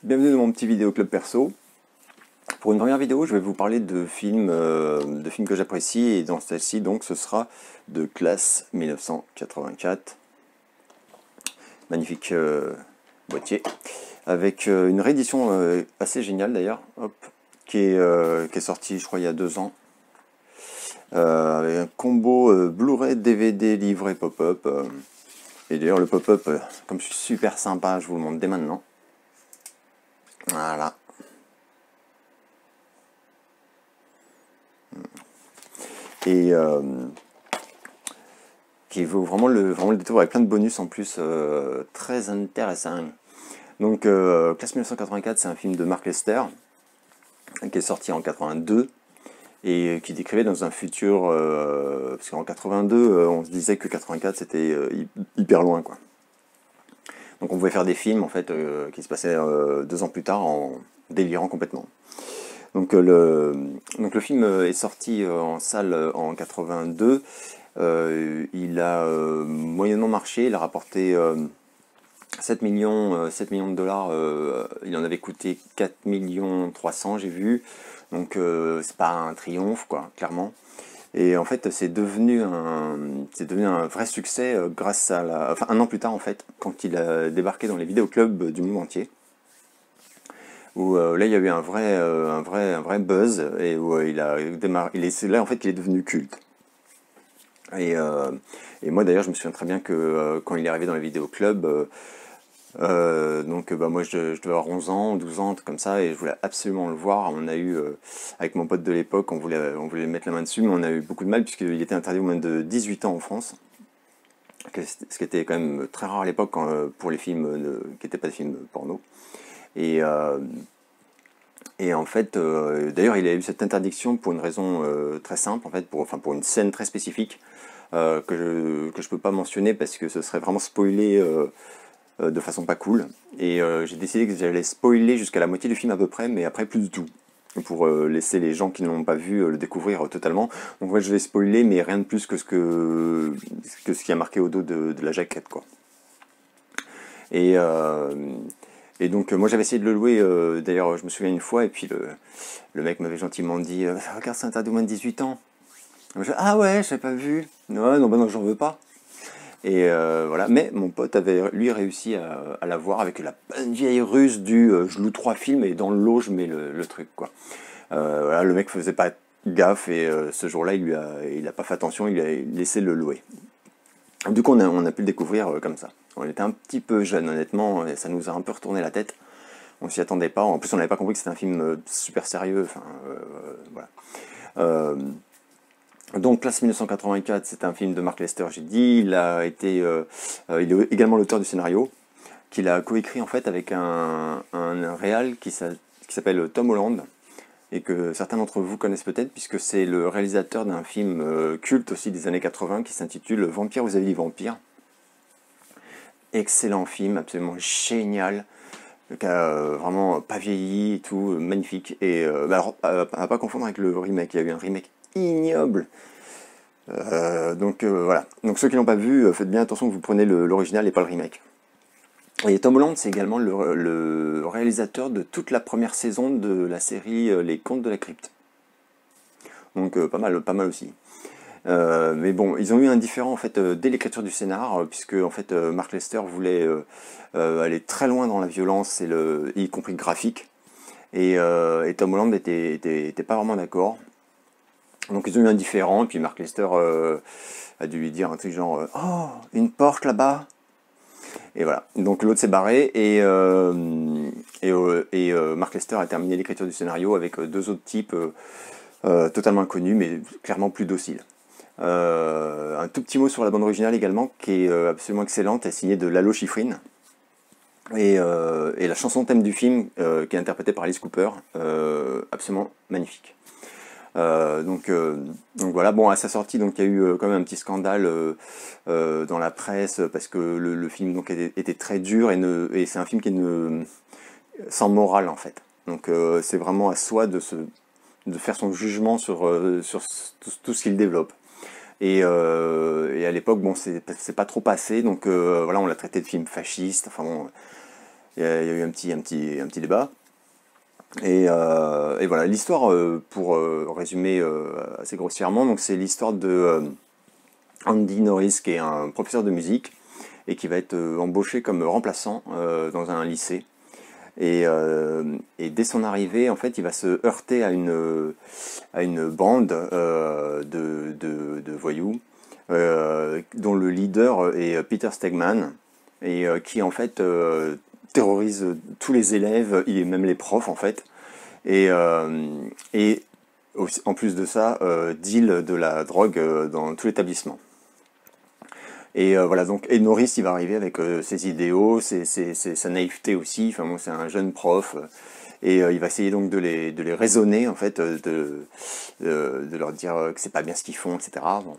Bienvenue dans mon petit vidéo club perso. Pour une première vidéo, je vais vous parler de films que j'apprécie, et dans celle-ci, donc, ce sera de Classe 1984. Magnifique boîtier, avec une réédition assez géniale d'ailleurs, hop, qui est sortie, je crois, il y a 2 ans. Avec un combo Blu-ray, DVD, livret, pop-up. Et d'ailleurs, le pop-up, comme je suis super sympa, je vous le montre dès maintenant. Voilà. Et qui vaut vraiment le détour avec plein de bonus en plus, très intéressant. Donc, Classe 1984, c'est un film de Mark Lester qui est sorti en 82 et qui décrivait dans un futur, parce qu'en 82, on se disait que 84 c'était hyper loin, quoi. Donc on pouvait faire des films en fait qui se passaient 2 ans plus tard en délirant complètement. Donc le film est sorti en salle en 82. Il a moyennement marché, il a rapporté 7 millions de dollars, il en avait coûté 4 millions 300, j'ai vu. Donc c'est pas un triomphe, quoi, clairement. Et en fait, c'est devenu un vrai succès grâce à enfin, un an plus tard, en fait, quand il a débarqué dans les vidéoclubs du monde entier, où là, il y a eu un vrai buzz, et où il a démarré, c'est là, en fait, qu'il est devenu culte. Et, euh, et moi, d'ailleurs, je me souviens très bien que quand il est arrivé dans les vidéoclubs, donc moi je devais avoir 11 ans, 12 ans, comme ça, et je voulais absolument le voir. On a eu, avec mon pote de l'époque, on voulait mettre la main dessus, mais on a eu beaucoup de mal puisqu'il était interdit aux moins de 18 ans en France, ce qui était quand même très rare à l'époque pour les films qui n'étaient pas des films porno. Et, euh, et en fait, d'ailleurs, il a eu cette interdiction pour une raison très simple, en fait, pour une scène très spécifique que je peux pas mentionner parce que ce serait vraiment spoilé de façon pas cool. Et j'ai décidé que j'allais spoiler jusqu'à la moitié du film à peu près, mais après plus du tout. Pour laisser les gens qui ne l'ont pas vu le découvrir totalement. Donc ouais, je vais spoiler, mais rien de plus que ce qui a marqué au dos de la jaquette, quoi. Et, euh, et donc moi j'avais essayé de le louer, d'ailleurs je me souviens une fois, et puis le mec m'avait gentiment dit regarde, c'est interdit aux moins de 18 ans. Ah ouais, je l'ai pas vu. Non, non, bah non, j'en veux pas. Et voilà, mais mon pote avait lui réussi à la voir avec la bonne vieille ruse du je loue 3 films et dans le lot je mets le truc, quoi. Voilà, le mec faisait pas gaffe, et ce jour-là il a pas fait attention, il a laissé le louer. Du coup on a pu le découvrir comme ça. On était un petit peu jeune, honnêtement, et ça nous a un peu retourné la tête. On s'y attendait pas. En plus on n'avait pas compris que c'était un film super sérieux. Enfin voilà. Euh, Donc, Classe 1984, c'est un film de Mark Lester, j'ai dit. Il est également l'auteur du scénario, qu'il a coécrit en fait avec un réal qui s'appelle Tom Holland, et que certains d'entre vous connaissent peut-être, puisque c'est le réalisateur d'un film culte aussi des années 80 qui s'intitule Vampire, vous avez dit vampire. Excellent film, absolument génial, qui a vraiment pas vieilli et tout, magnifique. Et alors, à pas confondre avec le remake, il y a eu un remake ignoble. Voilà. Donc ceux qui l'ont pas vu, faites bien attention que vous prenez l'original et pas le remake. Et Tom Holland, c'est également le réalisateur de toute la première saison de la série Les Contes de la Crypte. Donc pas mal aussi. Mais bon, ils ont eu un différend en fait dès l'écriture du scénar, puisque en fait Mark Lester voulait aller très loin dans la violence, y compris graphique, et Tom Holland était pas vraiment d'accord. Donc ils ont eu un différend, et puis Mark Lester a dû lui dire un truc genre oh, une Porsche là-bas. Et voilà. Donc l'autre s'est barré, et Mark Lester a terminé l'écriture du scénario avec 2 autres types totalement inconnus, mais clairement plus dociles. Un tout petit mot sur la bande originale également, qui est absolument excellente, elle est signée de Lalo Schifrin. Et la chanson thème du film, qui est interprétée par Alice Cooper, absolument magnifique. Donc voilà, bon, à sa sortie, donc il y a eu quand même un petit scandale dans la presse, parce que le film donc était très dur, et c'est un film qui est sans morale en fait. Donc c'est vraiment à soi de faire son jugement sur tout ce qu'il développe. Et à l'époque, bon, c'est pas trop passé, donc voilà, on l'a traité de film fasciste. Enfin bon, il y a eu un petit débat. Et voilà, l'histoire, pour résumer assez grossièrement, donc c'est l'histoire de Andy Norris, qui est un professeur de musique, et qui va être embauché comme remplaçant dans un lycée. Et dès son arrivée, en fait, il va se heurter à une bande de voyous, dont le leader est Peter Stegman, et qui en fait terrorise tous les élèves, même les profs en fait, et en plus de ça, deal de la drogue dans tout l'établissement. Et voilà, donc, et Norris, il va arriver avec ses idéaux, sa naïveté aussi. Enfin bon, c'est un jeune prof, et il va essayer donc de les raisonner, en fait, de leur dire que c'est pas bien ce qu'ils font, etc. Bon.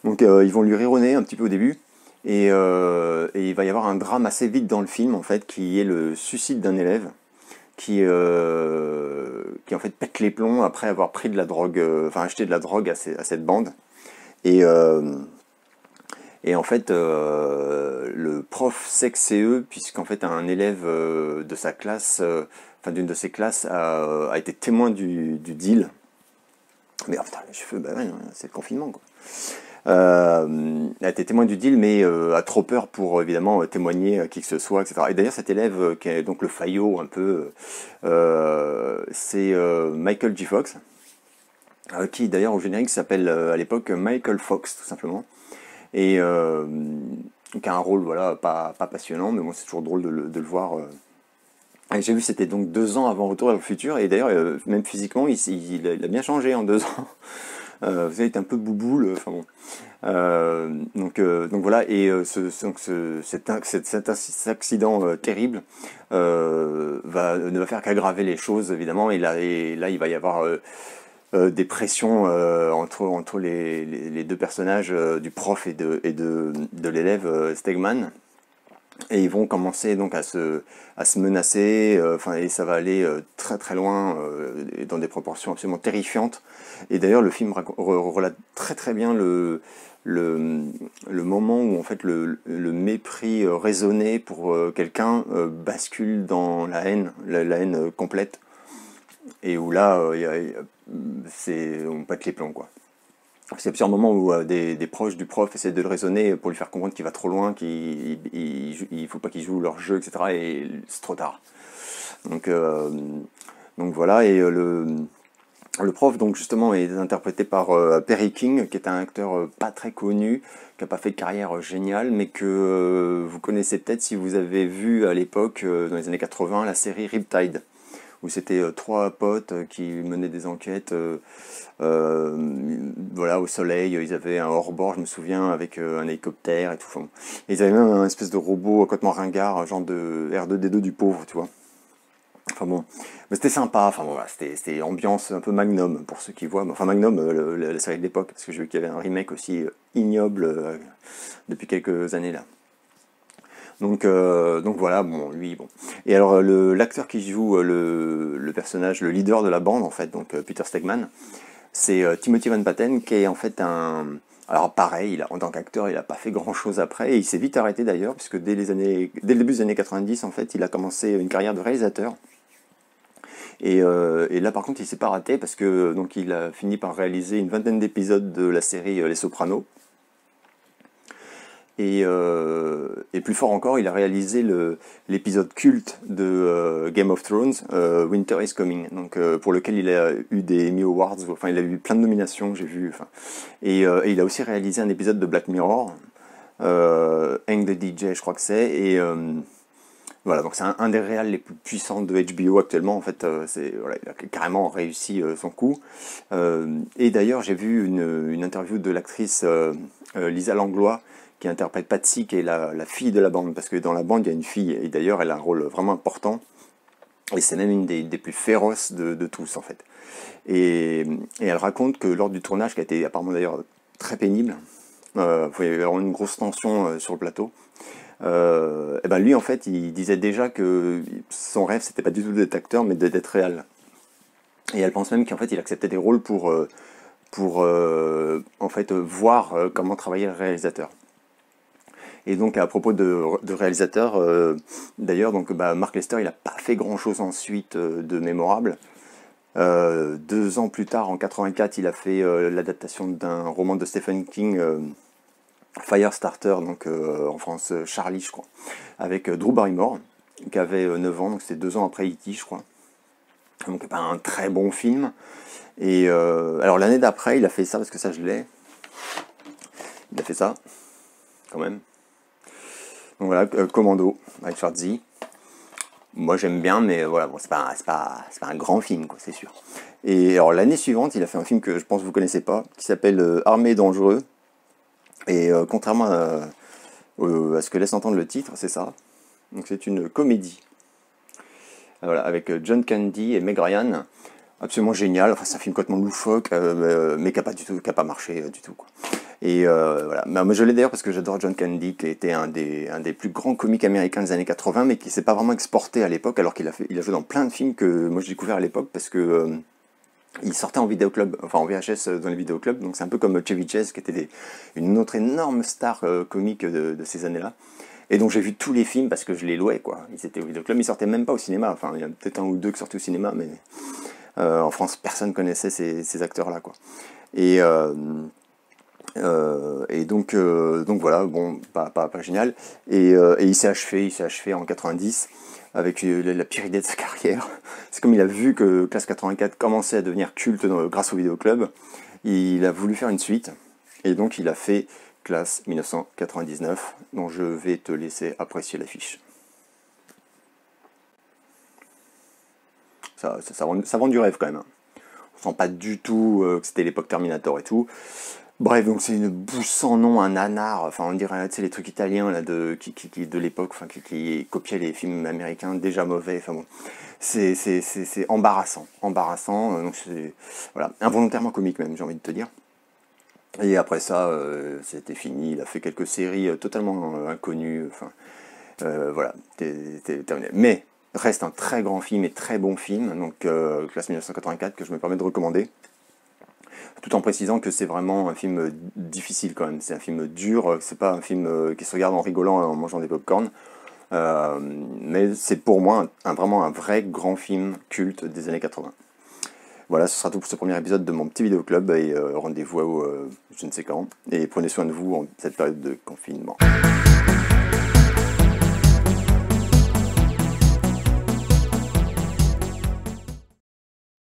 Donc ils vont lui rironner un petit peu au début, et il va y avoir un drame assez vite dans le film, en fait, qui est le suicide d'un élève qui en fait pète les plombs après avoir pris de la drogue, enfin acheté de la drogue à cette bande. Et en fait, le prof sait que c'est eux, puisqu'en fait un élève de sa classe, enfin d'une de ses classes, a été témoin du deal. Mais oh putain, les cheveux, bah ouais, c'est le confinement quoi. A été témoin du deal, mais a trop peur pour évidemment témoigner à qui que ce soit, etc. Et d'ailleurs, cet élève, qui est donc le faillot un peu, c'est Michael J. Fox, qui d'ailleurs au générique s'appelle à l'époque Michael Fox, tout simplement. Et qui a un rôle, voilà, pas passionnant, mais bon, c'est toujours drôle de le voir. Et j'ai vu, c'était donc 2 ans avant Retour vers le futur, et d'ailleurs, même physiquement, il a bien changé en 2 ans. Vous avez été un peu bouboule, enfin bon. Donc voilà, et cet accident terrible ne va faire qu'aggraver les choses, évidemment, et là il va y avoir des pressions entre les deux personnages, du prof et de l'élève Stegman. Et ils vont commencer donc à se menacer, et ça va aller très très loin, dans des proportions absolument terrifiantes. Et d'ailleurs, le film relate très très bien le moment où en fait le mépris raisonné pour quelqu'un bascule dans la haine complète, et où là, on pète les plombs quoi. C'est plusieurs moments où des proches du prof essaient de le raisonner pour lui faire comprendre qu'il va trop loin, qu'il ne faut pas qu'il joue leur jeu, etc. Et c'est trop tard. Donc voilà, et le prof, donc justement, est interprété par Perry King, qui est un acteur pas très connu, qui n'a pas fait de carrière géniale, mais que vous connaissez peut-être si vous avez vu à l'époque, dans les années 80, la série Riptide, où c'était 3 potes qui menaient des enquêtes voilà, au soleil. Ils avaient un hors-bord, je me souviens, avec un hélicoptère et tout. Enfin, et ils avaient même un espèce de robot complètement ringard, genre de R2D2 du pauvre, tu vois. Enfin bon, mais c'était sympa. Enfin bon, voilà, c'était ambiance un peu Magnum pour ceux qui voient. Enfin Magnum, la série de l'époque, parce que j'ai vu qu'il y avait un remake aussi ignoble depuis quelques années là. Donc voilà, bon, lui, bon. Et alors, l'acteur qui joue le personnage, le leader de la bande, en fait, donc Peter Stegman, c'est Timothy Van Patten, qui est en fait un... Alors pareil, en tant qu'acteur, il n'a pas fait grand-chose après, et il s'est vite arrêté d'ailleurs, puisque dès le début des années 90, en fait, il a commencé une carrière de réalisateur. Et là, par contre, il s'est pas raté, parce que donc il a fini par réaliser une 20aine d'épisodes de la série Les Sopranos. Et plus fort encore, il a réalisé l'épisode culte de Game of Thrones, Winter is Coming, donc pour lequel il a eu des Emmy Awards, enfin il a eu plein de nominations, j'ai vu, enfin. Et il a aussi réalisé un épisode de Black Mirror, Hang the DJ, je crois que c'est, et voilà, donc c'est un des réals les plus puissants de HBO actuellement, en fait, voilà, il a carrément réussi son coup. Et d'ailleurs, j'ai vu une interview de l'actrice Lisa Langlois, qui interprète Patsy, qui est la fille de la bande, parce que dans la bande, il y a une fille, et d'ailleurs, elle a un rôle vraiment important, et c'est même une des plus féroces de tous, en fait. Et elle raconte que lors du tournage, qui a été apparemment d'ailleurs très pénible, il y avait vraiment une grosse tension sur le plateau, et ben lui, en fait, il disait déjà que son rêve, c'était pas du tout d'être acteur, mais d'être réal. Et elle pense même qu'en fait, il acceptait des rôles pour en fait, voir comment travaillait le réalisateur. Et donc à propos de réalisateur, d'ailleurs, donc Mark Lester, il n'a pas fait grand-chose ensuite de mémorable. 2 ans plus tard, en 84, il a fait l'adaptation d'un roman de Stephen King, Firestarter, donc en France Charlie, je crois, avec Drew Barrymore, qui avait 9 ans, donc c'était 2 ans après E.T., je crois. Donc pas un très bon film. Et alors l'année d'après, il a fait ça, parce que ça je l'ai. Il a fait ça, quand même. Donc voilà, Commando, avec Schwarzy. Moi j'aime bien, mais voilà, bon, c'est pas un grand film, quoi, c'est sûr. Et alors l'année suivante, il a fait un film que je pense que vous connaissez pas, qui s'appelle Armé dangereux. Et contrairement à ce que laisse entendre le titre, c'est ça. Donc c'est une comédie. Voilà, avec John Candy et Meg Ryan. Absolument génial. Enfin, c'est un film complètement loufoque, mais qui n'a pas marché du tout, quoi. Et voilà. Moi, je l'ai d'ailleurs parce que j'adore John Candy, qui était un des plus grands comiques américains des années 80, mais qui s'est pas vraiment exporté à l'époque, alors qu'il a joué dans plein de films que moi j'ai découvert à l'époque parce que il sortait en vidéoclub, enfin en VHS dans les vidéoclubs. Donc c'est un peu comme Chevy Chase, qui était une autre énorme star comique de ces années-là. Et donc j'ai vu tous les films parce que je les louais, quoi. Ils étaient au vidéoclub, ils sortaient même pas au cinéma. Enfin, il y en a peut-être un ou deux qui sortaient au cinéma, mais en France, personne connaissait ces acteurs-là, quoi. Et donc voilà, bon, pas génial. Et il s'est achevé en 90 avec la pire idée de sa carrière. C'est comme il a vu que Classe 84 commençait à devenir culte grâce au vidéoclub, il a voulu faire une suite. Et donc il a fait Classe 1999, dont je vais te laisser apprécier l'affiche. Ça vend du rêve quand même. On sent pas du tout que c'était l'époque Terminator et tout. Bref, donc c'est une bouse sans nom, un nanar, enfin on dirait, tu sais, les trucs italiens là, de l'époque, enfin qui copiaient les films américains déjà mauvais, enfin bon, c'est embarrassant, donc c'est, voilà, involontairement comique même, j'ai envie de te dire. Et après ça, c'était fini, il a fait quelques séries totalement inconnues, enfin, voilà, terminé. Mais reste un très grand film et très bon film, donc Classe 1984, que je me permets de recommander. Tout en précisant que c'est vraiment un film difficile quand même, c'est un film dur, c'est pas un film qui se regarde en rigolant et en mangeant des pop-corn, mais c'est pour moi vraiment un vrai grand film culte des années 80. Voilà, ce sera tout pour ce premier épisode de mon petit vidéo club et rendez-vous je ne sais quand, et prenez soin de vous en cette période de confinement.